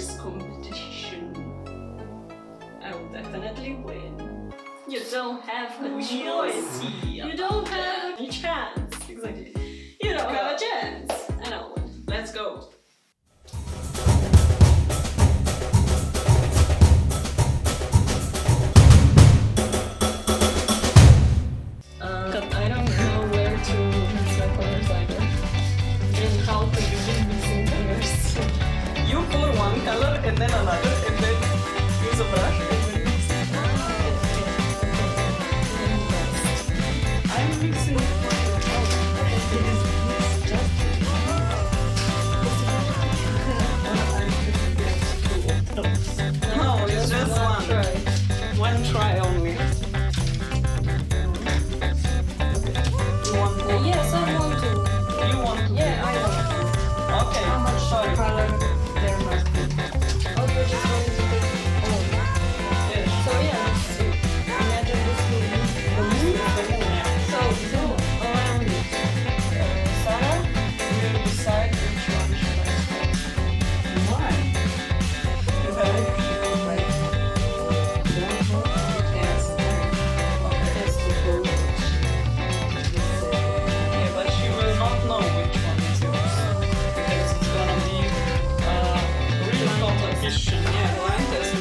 fingers competition. I will definitely win. You don't have a choice. You don't have a chance. Exactly. You don't have a chance. And I'll win. Let's go. I don't know where to mix my colors either. And how to begin mixing colors. You pour one color and then another and then use a brush and then mix it. I'm mixing it No, it's just one. Try. One try only. You want to? Yes, I want to. You want to? Yeah, I want to. Okay. How much Sorry. color there must be? Oh, you're just going to pick. Oh. Yes. So yeah, let's see. Imagine this movie. The moon is the moon, yeah. So around it. Sarah, You decide which one should I start. Why? Is that it? Like, Yes. Okay. has to go. Yeah, but she will not know which one is yours. Because it's gonna be real competition. Yeah, blind test,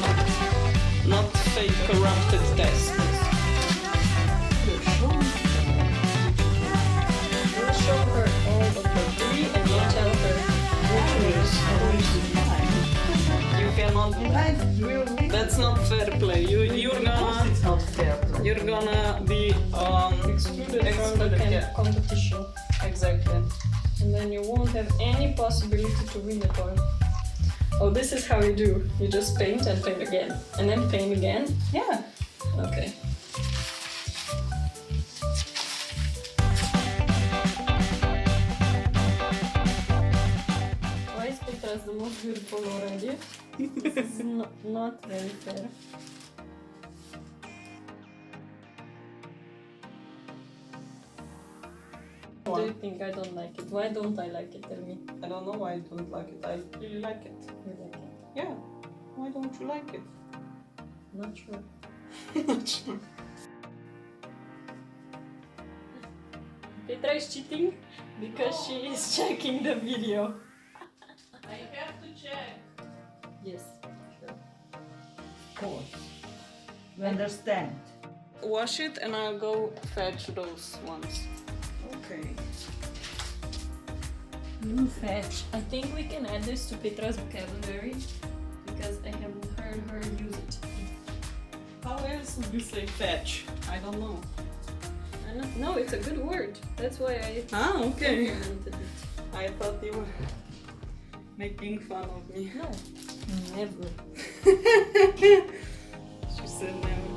not fake corrupted test. we'll show her all of the three and we'll tell her which You cannot. That's really. That's not fair play. You're gonna. It's not fair play. You're gonna be excluded from the yeah, competition. exactly. And then you won't have any possibility to win the point. Oh, this is how you do. You just paint and paint again. And then paint again. Yeah. Okay. Why is Petra's the most beautiful already? This is not very fair. What do you think? I don't like it. Why don't I like it? Tell me. I don't know why I don't like it. I really like it. You like it? Yeah. Why don't you like it? Not sure. Not sure. Petra is cheating because she is checking the video. I have to check. Yes, sure. Of course. We understand. Wash it and I'll go fetch those ones. Okay. You fetch. I think we can add this to Petra's vocabulary because I haven't heard her use it. How else would you say fetch? I don't know. I don't know, it's a good word. That's why I Okay. implemented it. I thought you were making fun of me. No, never. She said never.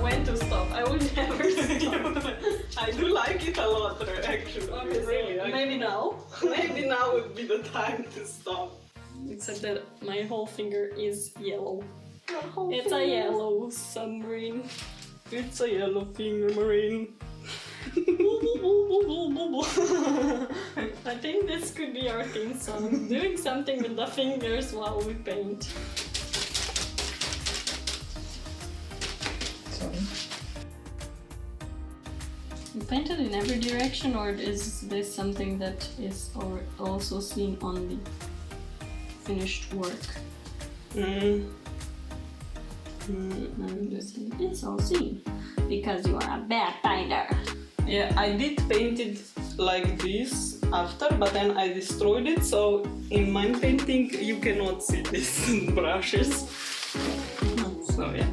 When to stop? I would never stop. I do like it a lot, actually. Really. Maybe now. Maybe now would be the time to stop. Except that my whole finger is yellow. It's a yellow submarine. It's a yellow finger marine. I think this could be our theme song. Doing something with the fingers while we paint. Sorry. You painted in every direction, or is this something that is also seen on the finished work? It's all seen because you are a bad painter. Yeah, I did paint it like this after, but then I destroyed it, so in my painting you cannot see these brushes. So yeah.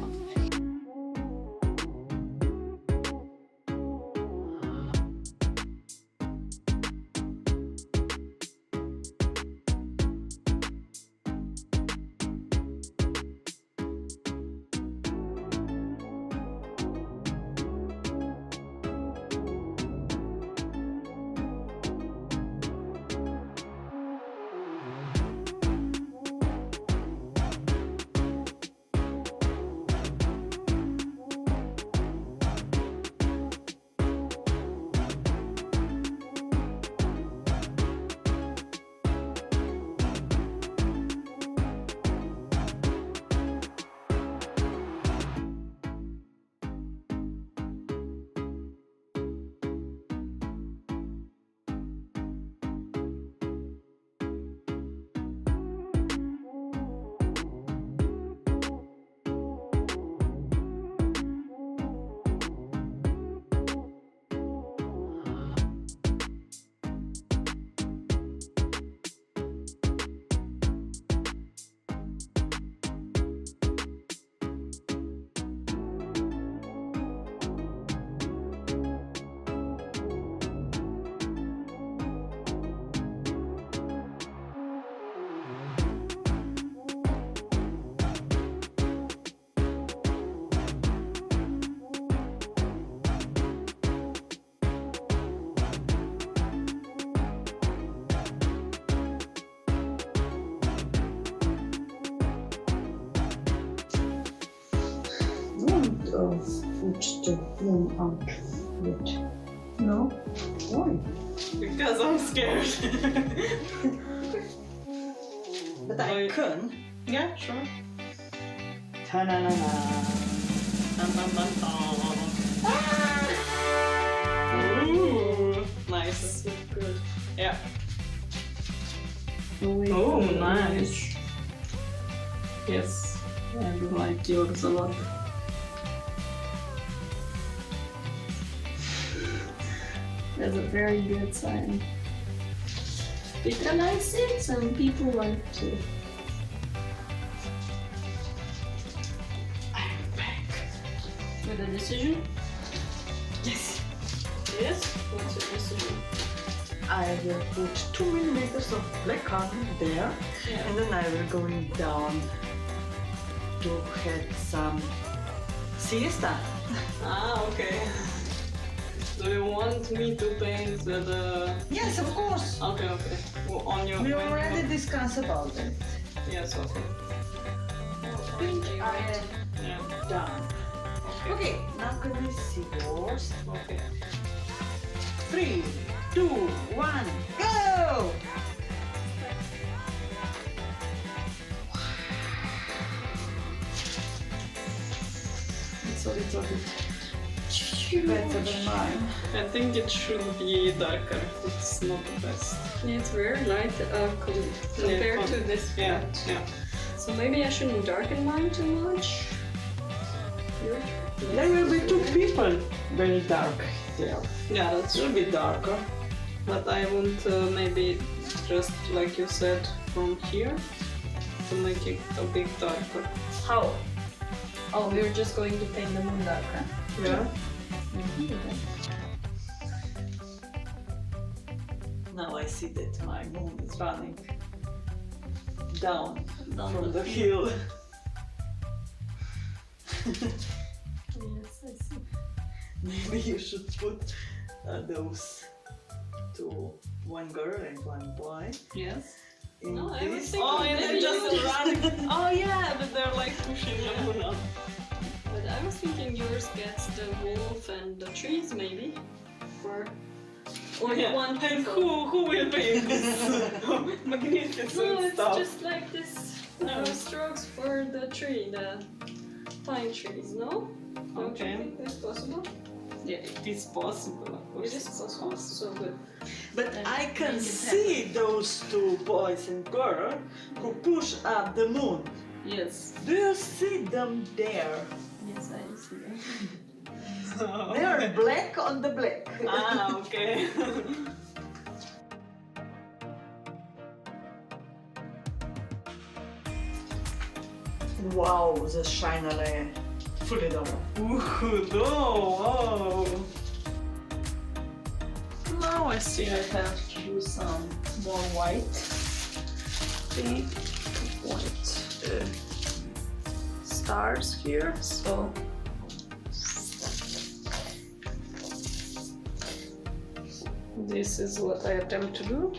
put the moon out yet. No? Why? Because I'm scared. But I can. Yeah, sure. Ta-na-na-na. Dun, dun, dun, dun. Ooh, nice. Good. Yeah. Wait, Oh, nice. Yes, I do like yours a lot. That's a very good sign. Petra likes it, some people like to. I'm back. With a decision? Yes. Yes? What's your decision? I will put 2 millimeters of black on there, Yeah. and then I will going down to have some siesta. Ah, okay. Do you want me to paint the... Yes, of course. Okay, okay. Well, on your... We already discussed about it. Yes, okay. I think I am Yeah. done. Okay, now can we see yours? Okay. 3, 2, 1, go! It's a little bit... Better than mine. I think it should be darker. It's not the best. It's very light compared to this Yeah, part. yeah. So maybe I shouldn't darken mine too much. Here. There will be 2 people very dark there. Yeah, that should be darker. But I want maybe just like you said from here to make it a bit darker. How? Oh, we're just going to paint the moon darker. Yeah. Now I see that my moon is running down Down from the the hill. Yes, I see. Maybe you should put those 2, 1 girl and 1 boy. Yes. In No, I was this. thinking Oh, and maybe they're just you- running. Oh yeah, but they're like pushing the moon up. But I was thinking yours gets the wolf and the trees maybe. Or only Yeah. one And people. who will paint this magnificent No, it's stuff? just like this strokes for the tree, the pine trees, no? Don't Okay. you think that's possible? Yeah, it is possible, of course. It is possible, so good. But And I can make it see those 2 boys and girl who push up the moon. Yes. Do you see them there? Yes, I see that. They are black on the black. Ah, okay. Wow, the shiner fully done. Ooh, no, wow. Now I see I have to do some more white. Pink, white stars here, so this is what I attempt to do.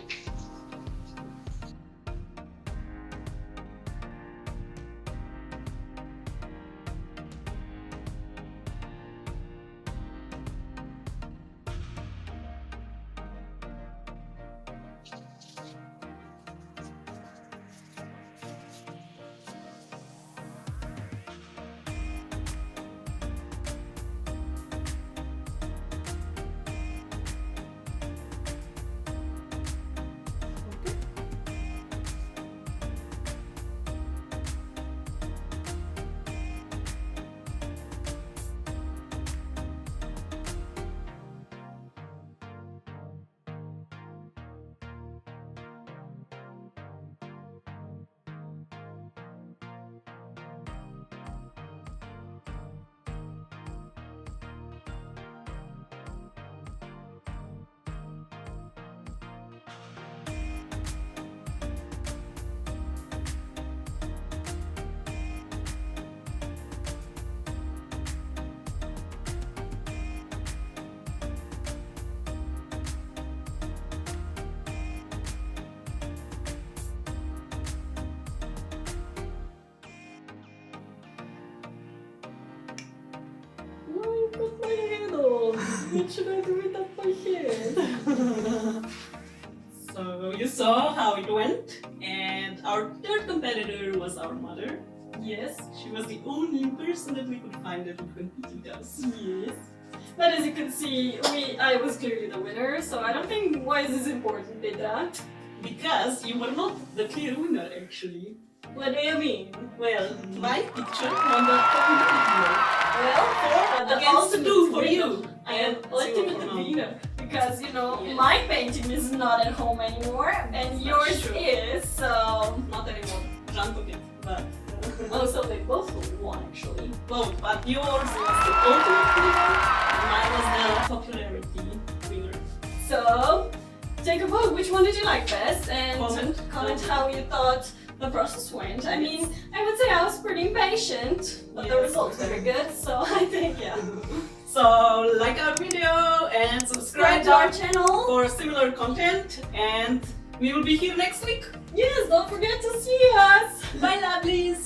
What should I do without my head? So you saw how it went, and our third competitor was our mother. Yes. She was the only person that we could find that would compete with us. Yes. But as you can see, I was clearly the winner, so I don't think why is this important, Petra? Because you were not the clear winner actually. What do you mean? Well, my picture won the competitive Well, the against 2 for you. I am ultimate winner because you know Yes. my painting is not at home anymore and yours true. is. So Not anymore. Jean took it, but also they both won actually. both. But yours was the ultimate winner, and mine was the popularity winner. So take a vote. Which one did you like best? And Comment. how you thought the process went. I mean, I would say I was pretty impatient, but the Yes. results were good. So I think yeah. So like our video and subscribe Subscribe to our channel. for similar content, and we will be here next week. Yes, don't forget to see us. Bye, lovelies!